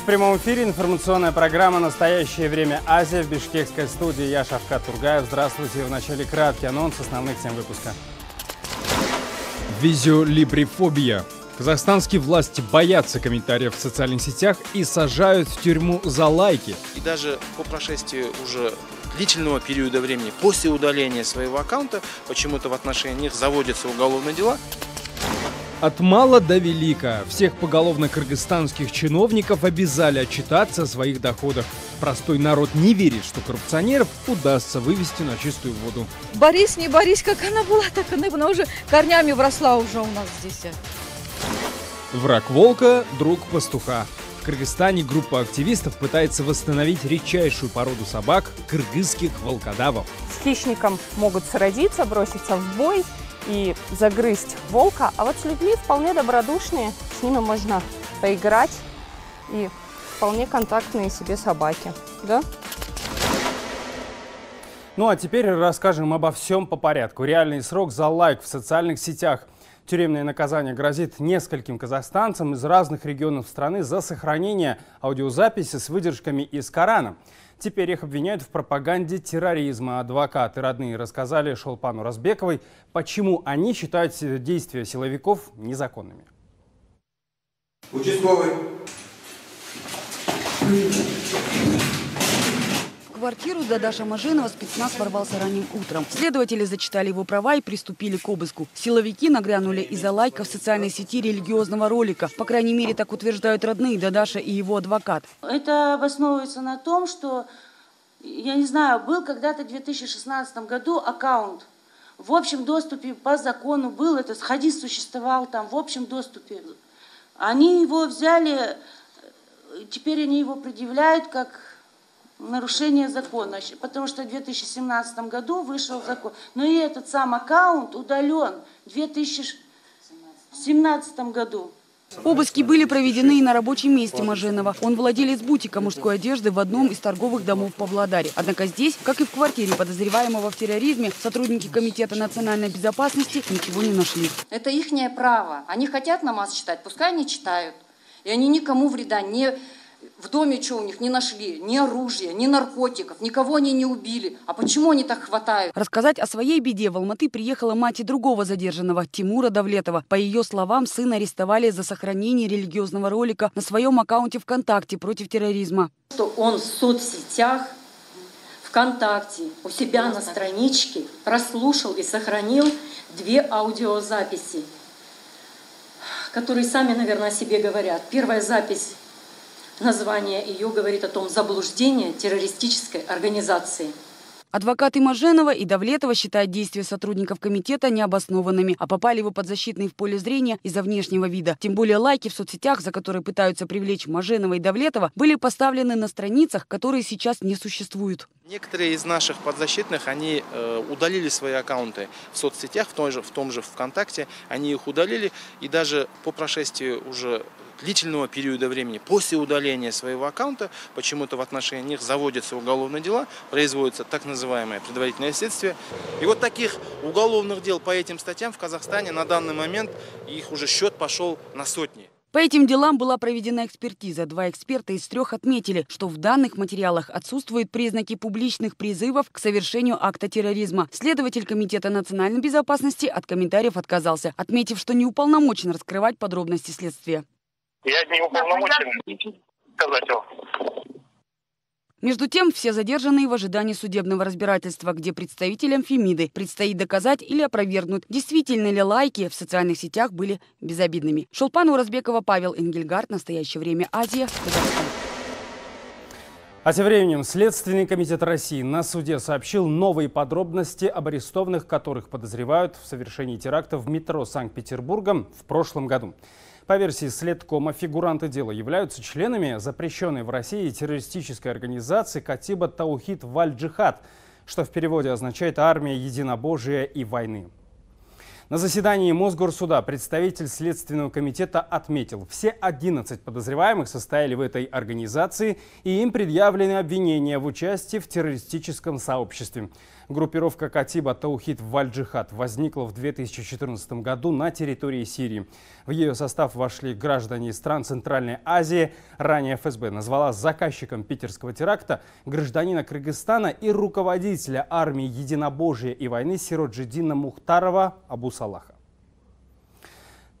прямом эфире информационная программа «Настоящее время. Азия» в бишкекской студии. Я Шавкат Тургаев. Здравствуйте. В начале краткий анонс основных тем выпуска. Визиолибрифобия. Казахстанские власти боятся комментариев в социальных сетях и сажают в тюрьму за лайки. И даже по прошествии уже длительного периода времени, после удаления своего аккаунта, почему-то в отношении них заводятся уголовные дела. От мала до велика. Всех поголовно кыргызстанских чиновников обязали отчитаться о своих доходах. Простой народ не верит, что коррупционеров удастся вывести на чистую воду. Борись, не борись, как она была, так она уже корнями вросла уже у нас здесь. Враг волка, друг пастуха. В Кыргызстане группа активистов пытается восстановить редчайшую породу собак – кыргызских волкодавов. С хищником могут сродиться, броситься в бой и загрызть волка, а вот с людьми вполне добродушные, с ними можно поиграть, и вполне контактные себе собаки, да? Ну а теперь расскажем обо всем по порядку. Реальный срок за лайк в социальных сетях. Тюремное наказание грозит нескольким казахстанцам из разных регионов страны за сохранение аудиозаписи с выдержками из Корана. Теперь их обвиняют в пропаганде терроризма. Адвокаты родные рассказали Шолпану Разбековой, почему они считают действия силовиков незаконными. Участковый. В квартиру Дадаша Маженова спецназ ворвался ранним утром. Следователи зачитали его права и приступили к обыску. Силовики нагрянули из-за лайка в социальной сети религиозного ролика. По крайней мере, так утверждают родные Дадаша и его адвокат. Это основывается на том, что, я не знаю, был когда-то в 2016 году аккаунт. В общем доступе по закону был, этот хадис существовал там, в общем доступе. Они его взяли, теперь они его предъявляют как нарушение закона, потому что в 2017 году вышел закон. Но и этот сам аккаунт удален в 2017 году. Обыски были проведены и на рабочем месте Маженова. Он владелец бутика мужской одежды в одном из торговых домов в Павлодаре. Однако здесь, как и в квартире подозреваемого в терроризме, сотрудники Комитета национальной безопасности ничего не нашли. Это ихнее право. Они хотят намаз читать, пускай они читают. И они никому вреда не... В доме что у них не нашли? Ни оружия, ни наркотиков, никого они не убили. А почему они так хватают? Рассказать о своей беде в Алматы приехала мать и другого задержанного, Тимура Давлетова. По ее словам, сына арестовали за сохранение религиозного ролика на своем аккаунте ВКонтакте против терроризма. Что он в соцсетях, ВКонтакте, у себя на страничке прослушал и сохранил 2 аудиозаписи, которые сами, наверное, о себе говорят. Первая запись. Название ее говорит о том заблуждении террористической организации. Адвокаты Маженова и Давлетова считают действия сотрудников комитета необоснованными, а попали его подзащитные в поле зрения из-за внешнего вида. Тем более лайки в соцсетях, за которые пытаются привлечь Маженова и Давлетова, были поставлены на страницах, которые сейчас не существуют. Некоторые из наших подзащитных, они удалили свои аккаунты в соцсетях, в том же ВКонтакте, они их удалили, и даже по прошествии уже длительного периода времени, после удаления своего аккаунта, почему-то в отношении них заводятся уголовные дела, производится так называемое предварительное следствие. И вот таких уголовных дел по этим статьям в Казахстане на данный момент их уже счет пошел на сотни. По этим делам была проведена экспертиза. 2 эксперта из 3 отметили, что в данных материалах отсутствуют признаки публичных призывов к совершению акта терроризма. Следователь Комитета национальной безопасности от комментариев отказался, отметив, что не уполномочен раскрывать подробности следствия. Я не уполномочен сказать его. Между тем, все задержанные в ожидании судебного разбирательства, где представителям Фемиды предстоит доказать или опровергнуть, действительно ли лайки в социальных сетях были безобидными. Шолпан Уразбекова, Павел Энгельгард. Настоящее время. Азия. Казахстан. А тем временем Следственный комитет России на суде сообщил новые подробности об арестованных, которых подозревают в совершении теракта в метро Санкт-Петербурга в прошлом году. По версии Следкома, фигуранты дела являются членами запрещенной в России террористической организации Катиба Таухид Валь Джихад, что в переводе означает «Армия единобожия и войны». На заседании Мосгорсуда представитель Следственного комитета отметил, все 11 подозреваемых состояли в этой организации и им предъявлены обвинения в участии в террористическом сообществе. Группировка Катиба Таухид Валь-Джихад возникла в 2014 году на территории Сирии. В ее состав вошли граждане из стран Центральной Азии. Ранее ФСБ назвала заказчиком питерского теракта гражданина Кыргызстана и руководителя армии единобожия и войны Сироджиддина Мухтарова Абу Салаха.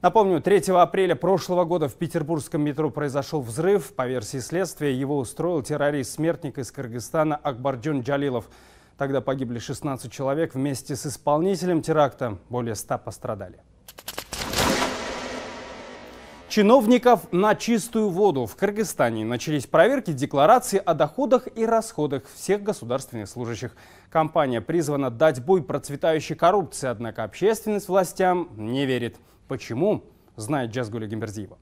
Напомню, 3 апреля прошлого года в петербургском метро произошел взрыв. По версии следствия, его устроил террорист-смертник из Кыргызстана Акбарджон Джалилов. Тогда погибли 16 человек. Вместе с исполнителем теракта более 100 пострадали. Чиновников на чистую воду. В Кыргызстане начались проверки деклараций о доходах и расходах всех государственных служащих. Компания призвана дать бой процветающей коррупции, однако общественность властям не верит. Почему? Знает Джазгуля Гимберзиева.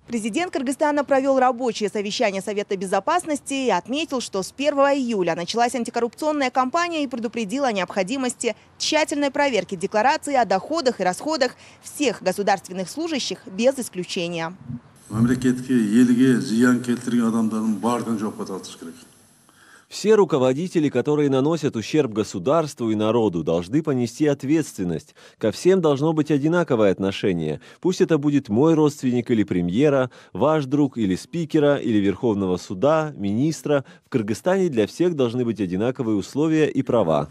Президент Кыргызстана провел рабочее совещание Совета Безопасности и отметил, что с 1 июля началась антикоррупционная кампания и предупредил о необходимости тщательной проверки деклараций о доходах и расходах всех государственных служащих без исключения. Все руководители, которые наносят ущерб государству и народу, должны понести ответственность. Ко всем должно быть одинаковое отношение. Пусть это будет мой родственник или премьера, ваш друг или спикера, или Верховного суда, министра. В Кыргызстане для всех должны быть одинаковые условия и права.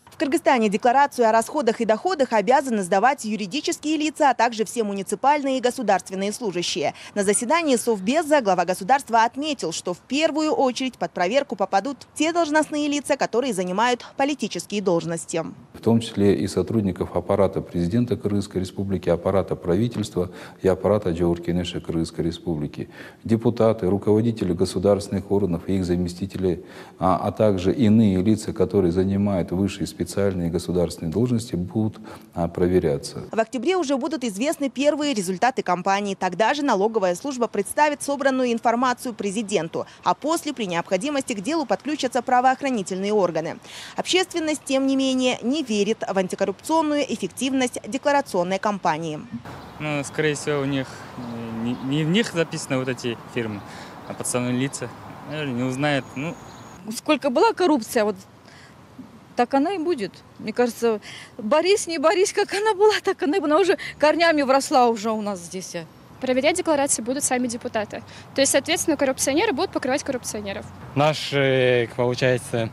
В Кыргызстане декларацию о расходах и доходах обязаны сдавать юридические лица, а также все муниципальные и государственные служащие. На заседании Совбеза глава государства отметил, что в первую очередь под проверку попадут те должностные лица, которые занимают политические должности. В том числе и сотрудников аппарата президента Кыргызской республики, аппарата правительства и аппарата Джауркенеша Кыргызской республики. Депутаты, руководители государственных органов и их заместители, а также иные лица, которые занимают высшие специальные государственные должности, будут проверяться. В октябре уже будут известны первые результаты кампании. Тогда же налоговая служба представит собранную информацию президенту, а после, при необходимости, к делу подключатся правоохранительные органы. Общественность, тем не менее, не верит в антикоррупционную эффективность декларационной кампании. Ну, скорее всего, у них не в них записаны вот эти фирмы, а подставные лица. Наверное, не узнают. Ну. Сколько была коррупция, вот так она и будет. Мне кажется, борись, не борись, как она была, так она и была. Она уже корнями вросла уже у нас здесь. Проверять декларации будут сами депутаты. То есть, соответственно, коррупционеры будут покрывать коррупционеров. Наши, получается,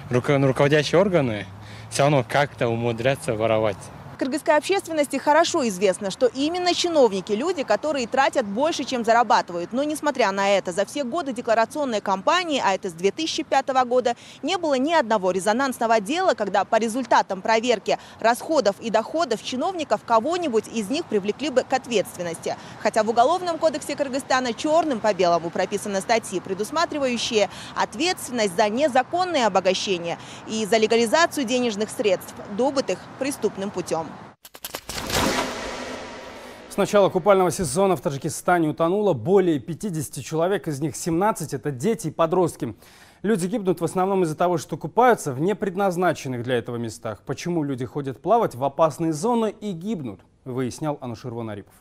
руководящие органы все равно как-то умудряться воровать. Кыргызской общественности хорошо известно, что именно чиновники – люди, которые тратят больше, чем зарабатывают. Но несмотря на это, за все годы декларационной кампании, а это с 2005 года, не было ни одного резонансного дела, когда по результатам проверки расходов и доходов чиновников кого-нибудь из них привлекли бы к ответственности. Хотя в Уголовном кодексе Кыргызстана черным по белому прописаны статьи, предусматривающие ответственность за незаконное обогащение и за легализацию денежных средств, добытых преступным путем. С начала купального сезона в Таджикистане утонуло более 50 человек, из них 17 – это дети и подростки. Люди гибнут в основном из-за того, что купаются в непредназначенных для этого местах. Почему люди ходят плавать в опасные зоны и гибнут, выяснял Анушер Вонарипов.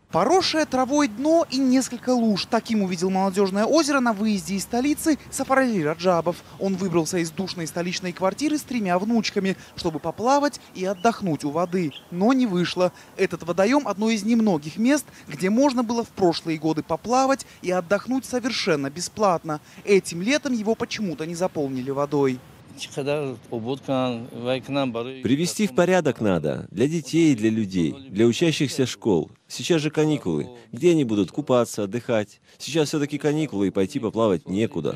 Поросшее травой дно и несколько луж. Таким увидел молодежное озеро на выезде из столицы Сафарали Раджабов. Он выбрался из душной столичной квартиры с 3 внучками, чтобы поплавать и отдохнуть у воды. Но не вышло. Этот водоем – одно из немногих мест, где можно было в прошлые годы поплавать и отдохнуть совершенно бесплатно. Этим летом его почему-то не заполнили водой. Привести в порядок надо. Для детей и для людей. Для учащихся школ. Сейчас же каникулы. Где они будут купаться, отдыхать? Сейчас все-таки каникулы и пойти поплавать некуда.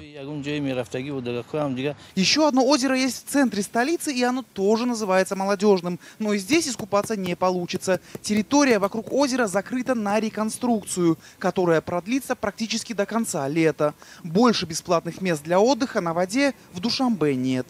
Еще одно озеро есть в центре столицы, и оно тоже называется молодежным. Но и здесь искупаться не получится. Территория вокруг озера закрыта на реконструкцию, которая продлится практически до конца лета. Больше бесплатных мест для отдыха на воде в Душанбе нет.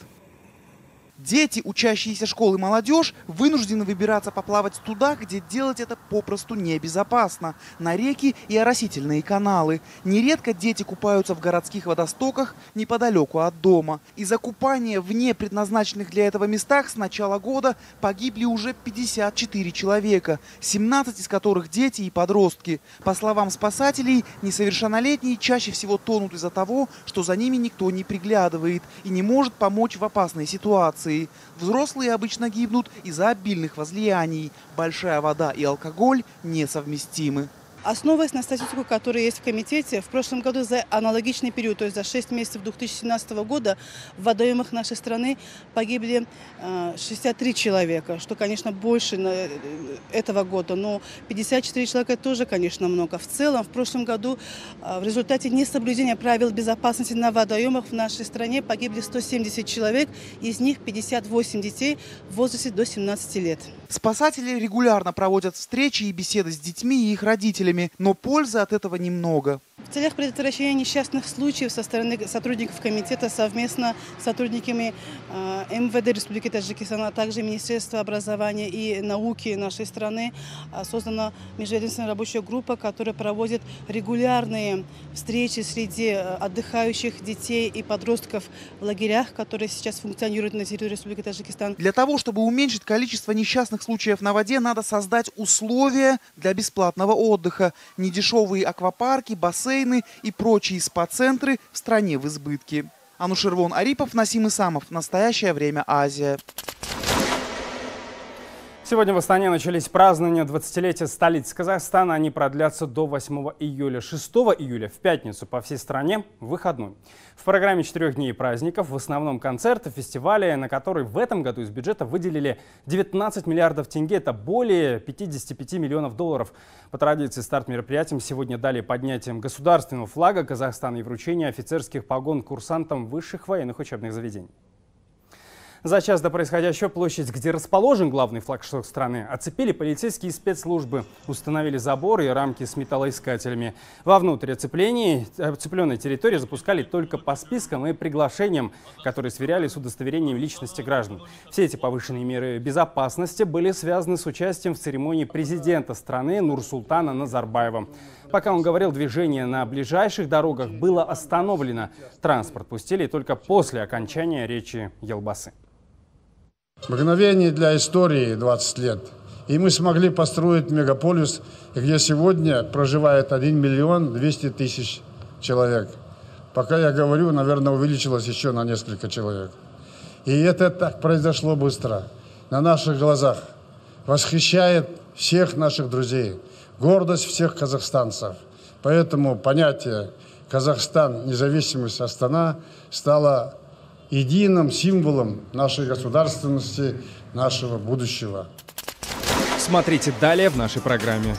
Дети, учащиеся школы, молодежь вынуждены выбираться поплавать туда, где делать это попросту небезопасно. На реки и оросительные каналы. Нередко дети купаются в городских водостоках неподалеку от дома. Из-за купания в не предназначенных для этого местах с начала года погибли уже 54 человека, 17 из которых дети и подростки. По словам спасателей, несовершеннолетние чаще всего тонут из-за того, что за ними никто не приглядывает и не может помочь в опасной ситуации. Взрослые обычно гибнут из-за обильных возлияний. Большая вода и алкоголь несовместимы. Основываясь на статистику, которая есть в комитете, в прошлом году за аналогичный период, то есть за 6 месяцев 2017 года, в водоемах нашей страны погибли 63 человека, что, конечно, больше этого года, но 54 человека тоже, конечно, много. В целом, в прошлом году в результате несоблюдения правил безопасности на водоемах в нашей стране погибли 170 человек, из них 58 детей в возрасте до 17 лет. Спасатели регулярно проводят встречи и беседы с детьми и их родителями, но пользы от этого немного. В целях предотвращения несчастных случаев со стороны сотрудников комитета совместно с сотрудниками МВД Республики Таджикистан, а также Министерства образования и науки нашей страны создана межведомственная рабочая группа, которая проводит регулярные встречи среди отдыхающих детей и подростков в лагерях, которые сейчас функционируют на территории Республики Таджикистан. Для того, чтобы уменьшить количество несчастных случаев на воде, надо создать условия для бесплатного отдыха. Недешевые аквапарки, бассейны и прочие спа-центры в стране в избытке. Анушервон Арипов, Насим Исамов. Настоящее время. Азия. Сегодня в Астане начались празднования 20-летия столицы Казахстана. Они продлятся до 8 июля. 6 июля в пятницу по всей стране выходной. В программе 4 дней праздников в основном концерты, фестивали, на которые в этом году из бюджета выделили 19 миллиардов тенге. Это более 55 миллионов долларов. По традиции старт мероприятиям сегодня дали поднятием государственного флага Казахстана и вручение офицерских погон курсантам высших военных учебных заведений. За час до происходящего площадь, где расположен главный флагшток страны, оцепили полицейские спецслужбы, установили заборы и рамки с металлоискателями. Вовнутрь оцепленной территории запускали только по спискам и приглашениям, которые сверяли с удостоверением личности граждан. Все эти повышенные меры безопасности были связаны с участием в церемонии президента страны Нурсултана Назарбаева. Пока он говорил, движение на ближайших дорогах было остановлено. Транспорт пустили только после окончания речи Елбасы. Мгновение для истории 20 лет. И мы смогли построить мегаполис, где сегодня проживает 1 миллион 200 тысяч человек. Пока я говорю, наверное, увеличилось еще на несколько человек. И это так произошло быстро, на наших глазах. Восхищает всех наших друзей, гордость всех казахстанцев. Поэтому понятие «Казахстан, независимость, Астана» стало единым символом нашей государственности, нашего будущего. Смотрите далее в нашей программе.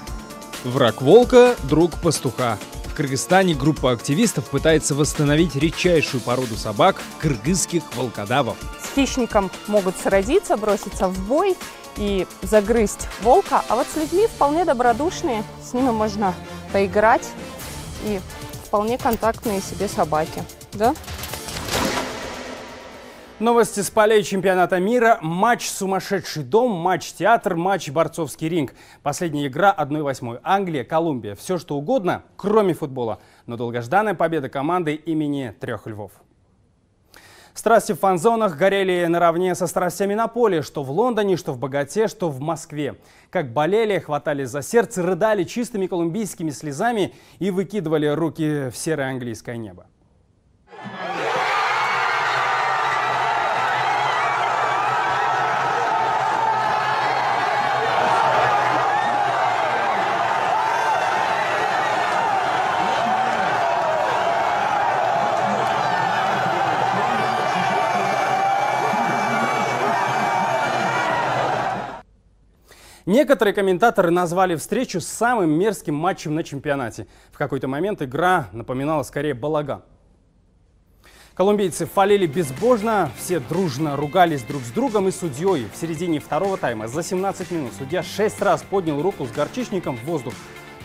Враг волка – друг пастуха. В Кыргызстане группа активистов пытается восстановить редчайшую породу собак – кыргызских волкодавов. С хищником могут сразиться, броситься в бой и загрызть волка, а вот с людьми вполне добродушные, с ними можно поиграть и вполне контактные себе собаки. Да? Новости с полей чемпионата мира. Матч «Сумасшедший дом», матч-театр, матч «Борцовский ринг». Последняя игра 1/8. Англия, Колумбия. Все что угодно, кроме футбола. Но долгожданная победа команды имени трех львов. Страсти в фан-зонах горели наравне со страстями на поле. Что в Лондоне, что в Боготе, что в Москве. Как болели, хватали за сердце, рыдали чистыми колумбийскими слезами и выкидывали руки в серое английское небо. Некоторые комментаторы назвали встречу самым мерзким матчем на чемпионате. В какой-то момент игра напоминала скорее балаган. Колумбийцы фалили безбожно, все дружно ругались друг с другом и судьей. В середине второго тайма за 17 минут судья 6 раз поднял руку с горчичником в воздух,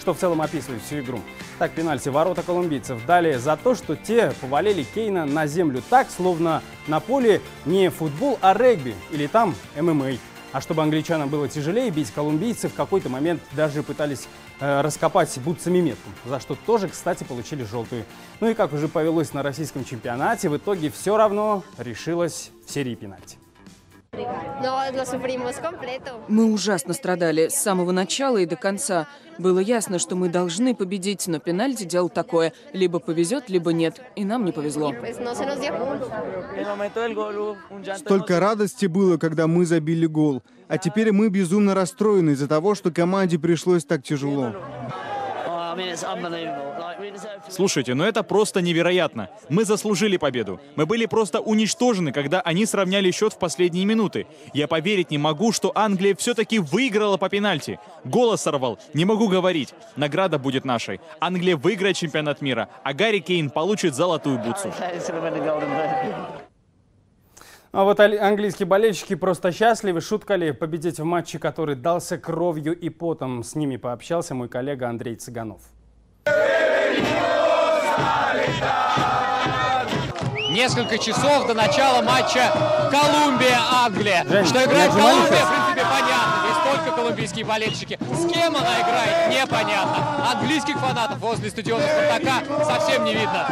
что в целом описывает всю игру. Так, пенальти в ворота колумбийцев дали за то, что те повалили Кейна на землю так, словно на поле не футбол, а регби или там ММА. А чтобы англичанам было тяжелее бить, колумбийцы в какой-то момент даже пытались раскопать бутсами метку, за что тоже, кстати, получили желтую. Ну и как уже повелось на российском чемпионате, в итоге все равно решилось в серии пенальти. Мы ужасно страдали с самого начала и до конца. Было ясно, что мы должны победить, но пенальти делал такое. Либо повезет, либо нет. И нам не повезло. Столько радости было, когда мы забили гол. А теперь мы безумно расстроены из-за того, что команде пришлось так тяжело. Слушайте, ну это просто невероятно. Мы заслужили победу. Мы были просто уничтожены, когда они сравняли счет в последние минуты. Я поверить не могу, что Англия все-таки выиграла по пенальти. Голос сорвал, не могу говорить. Награда будет нашей. Англия выиграет чемпионат мира, а Гарри Кейн получит золотую бутсу. А вот английские болельщики просто счастливы. Шутка ли победить в матче, который дался кровью и потом? С ними пообщался мой коллега Андрей Цыганов. Несколько часов до начала матча Колумбия-Англия. Что играет Колумбия, в принципе, понятно. Здесь только колумбийские болельщики. С кем она играет, непонятно. Английских фанатов возле стадиона Спартака совсем не видно.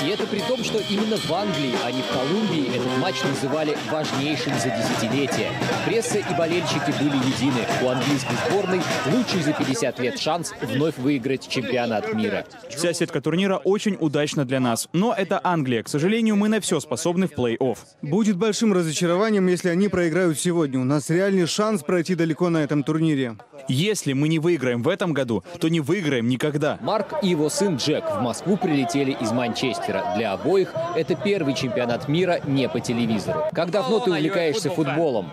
И это при том, что именно в Англии, а не в Колумбии, этот матч называли важнейшим за десятилетия. Пресса и болельщики были едины. У английской сборной лучший за 50 лет шанс вновь выиграть чемпионат мира. Вся сетка турнира очень удачна для нас. Но это Англия. К сожалению, мы на все способны в плей-офф. Будет большим разочарованием, если они проиграют сегодня. У нас реальный шанс пройти далеко на этом турнире. Если мы не выиграем в этом году, то не выиграем никогда. Марк и его сын Джек в Москву прилетели из Манчестера. Для обоих это первый чемпионат мира не по телевизору. Как давно ты увлекаешься футболом?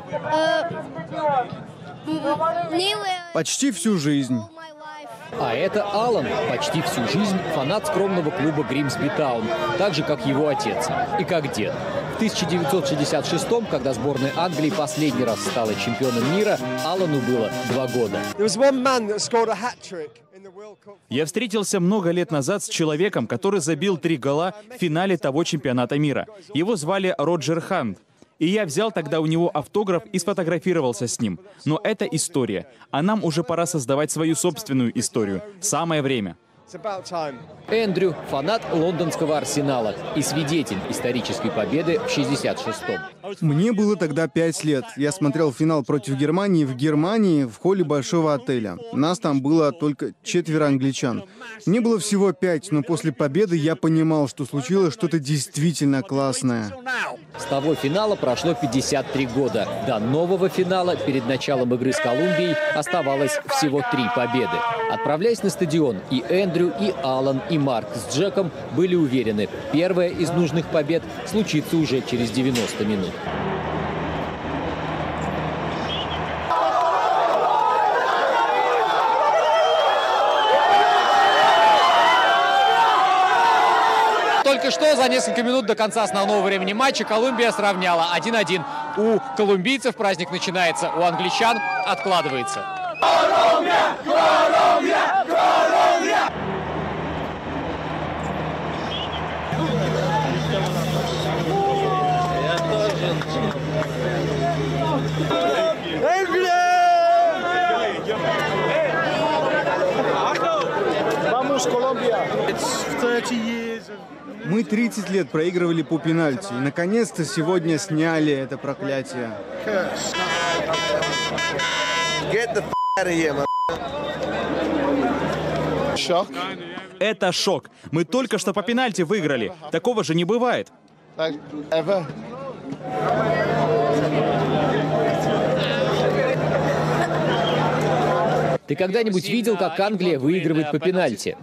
Почти всю жизнь. А это Алан, почти всю жизнь фанат скромного клуба Гримсби Таун, так же, как его отец и как дед. В 1966-м, когда сборная Англии последний раз стала чемпионом мира, Алану было 2 года. Я встретился много лет назад с человеком, который забил 3 гола в финале того чемпионата мира. Его звали Роджер Хант. И я взял тогда у него автограф и сфотографировался с ним. Но это история. А нам уже пора создавать свою собственную историю. Самое время. Эндрю – фанат лондонского Арсенала и свидетель исторической победы в 66-м. Мне было тогда 5 лет. Я смотрел финал против Германии в Германии в холле большого отеля. Нас там было только 4 англичан. Мне было всего 5, но после победы я понимал, что случилось что-то действительно классное. С того финала прошло 53 года. До нового финала перед началом игры с Колумбией оставалось всего 3 победы. Отправляясь на стадион, и Эндрю, и Алан, и Марк с Джеком были уверены, первая из нужных побед случится уже через 90 минут. Только что за несколько минут до конца основного времени матча Колумбия сравняла 1-1. У колумбийцев праздник начинается, у англичан откладывается. Колумбия! Колумбия! Колумбия! Мы 30 лет проигрывали по пенальти. И наконец-то сегодня сняли это проклятие. Шок? Это шок. Мы только что по пенальти выиграли. Такого же не бывает. Ты когда-нибудь видел, как Англия выигрывает по пенальти?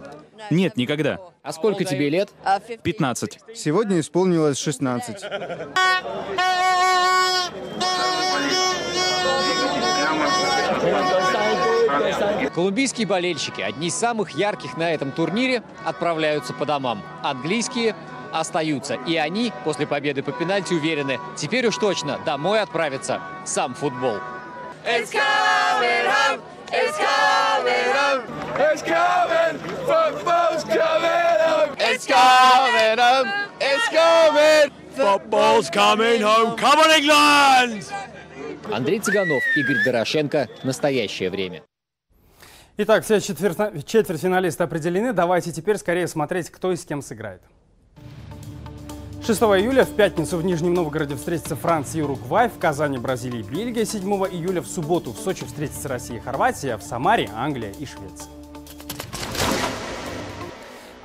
Нет, никогда. А сколько тебе лет? 15. Сегодня исполнилось 16. Колумбийские болельщики, одни из самых ярких на этом турнире, отправляются по домам. Английские остаются. И они после победы по пенальти уверены, теперь уж точно домой отправится сам футбол. It's coming home. It's coming home. It's coming. Football's coming home. It's coming home. It's coming. Football's coming home. Come on, England! Андрей Цыганов, Игорь Дорошенко. Настоящее время. Итак, все четвертьфиналисты определены. Давайте теперь скорее смотреть, кто и с кем сыграет. 6 июля в пятницу в Нижнем Новгороде встретятся Франция и Уругвай, в Казани Бразилия и Бельгия. 7 июля в субботу в Сочи встретятся Россия и Хорватия, а в Самаре Англия и Швеция.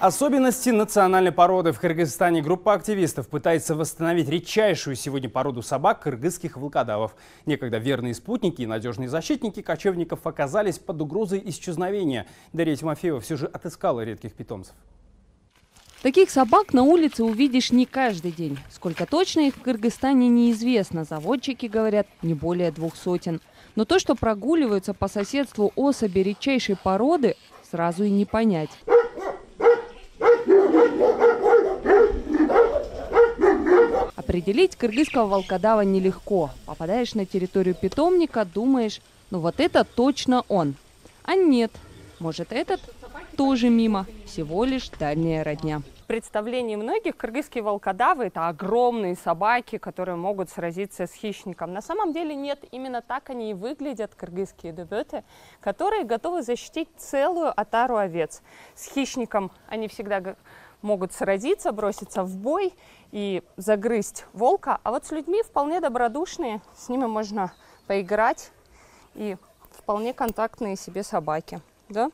Особенности национальной породы. В Кыргызстане группа активистов пытается восстановить редчайшую сегодня породу собак кыргызских волкодавов. Некогда верные спутники и надежные защитники кочевников оказались под угрозой исчезновения. Дарья Тимофеева все же отыскала редких питомцев. Таких собак на улице увидишь не каждый день. Сколько точно их в Кыргызстане неизвестно. Заводчики говорят, не более 200. Но то, что прогуливаются по соседству особи редчайшей породы, сразу и не понять. Определить кыргызского волкодава нелегко. Попадаешь на территорию питомника, думаешь, ну вот это точно он. А нет, может этот тоже мимо, всего лишь дальняя родня. В представлении многих кыргызские волкодавы – это огромные собаки, которые могут сразиться с хищником. На самом деле нет, именно так они и выглядят, кыргызские дебеты, которые готовы защитить целую отару овец. С хищником они всегда могут сразиться, броситься в бой и загрызть волка, а вот с людьми вполне добродушные, с ними можно поиграть и вполне контактные себе собаки, да?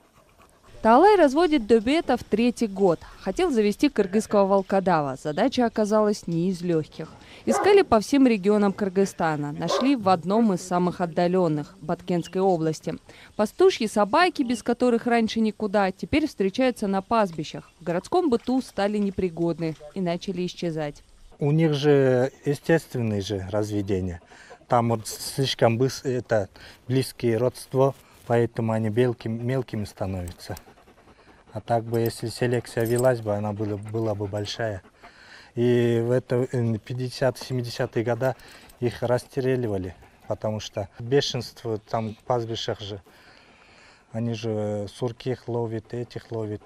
Таалай разводит дебетов 3-й год. Хотел завести кыргызского волкодава. Задача оказалась не из легких. Искали по всем регионам Кыргызстана. Нашли в одном из самых отдаленных – Баткенской области. Пастушьи собаки, без которых раньше никуда, теперь встречаются на пастбищах. В городском быту стали непригодны и начали исчезать. У них же естественное же разведение. Там вот слишком быстро, это близкие родство, поэтому они мелкими становятся. А так бы, если селекция велась бы, она была бы большая. И в 50-70-е годы их расстреливали, потому что бешенство там в пастбищах же, они же сурких ловят, этих ловят.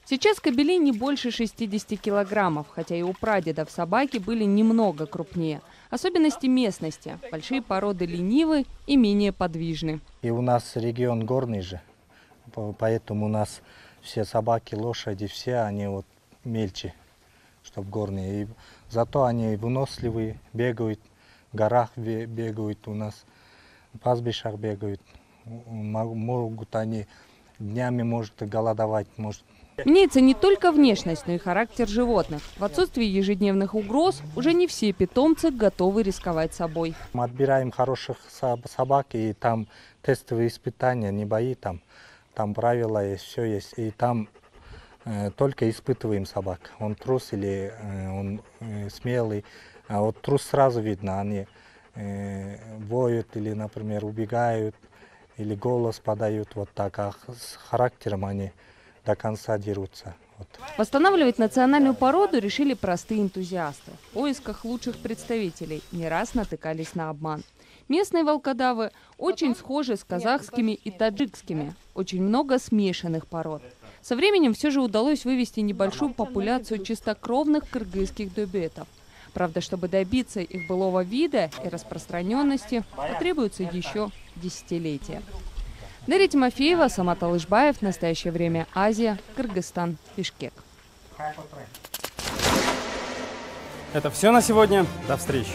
Сейчас кобели не больше 60 килограммов, хотя и у прадедов собаки были немного крупнее. Особенности местности. Большие породы ленивы и менее подвижны. И у нас регион горный же, поэтому у нас все собаки, лошади, все они вот мельче, чтобы горные. И зато они выносливые, бегают, в горах бегают у нас, в пастбищах бегают. Могут они днями, может, голодовать, может. Меняется не только внешность, но и характер животных. В отсутствии ежедневных угроз уже не все питомцы готовы рисковать собой. Мы отбираем хороших собак, и там тестовые испытания, не бои, там правила есть, все есть. И там только испытываем собак. Он трус или он смелый. А вот трус сразу видно, они воют или, например, убегают, или голос подают вот так, а с характером они до конца дерутся. Вот. Восстанавливать национальную породу решили простые энтузиасты. В поисках лучших представителей не раз натыкались на обман. Местные волкодавы очень схожи с казахскими и таджикскими. Очень много смешанных пород. Со временем все же удалось вывести небольшую популяцию чистокровных кыргызских дебетов. Правда, чтобы добиться их былого вида и распространенности, потребуется еще десятилетия. Дарья Тимофеева, Самат Алышбаев. Настоящее время. Азия. Кыргызстан. Бишкек. Это все на сегодня. До встречи.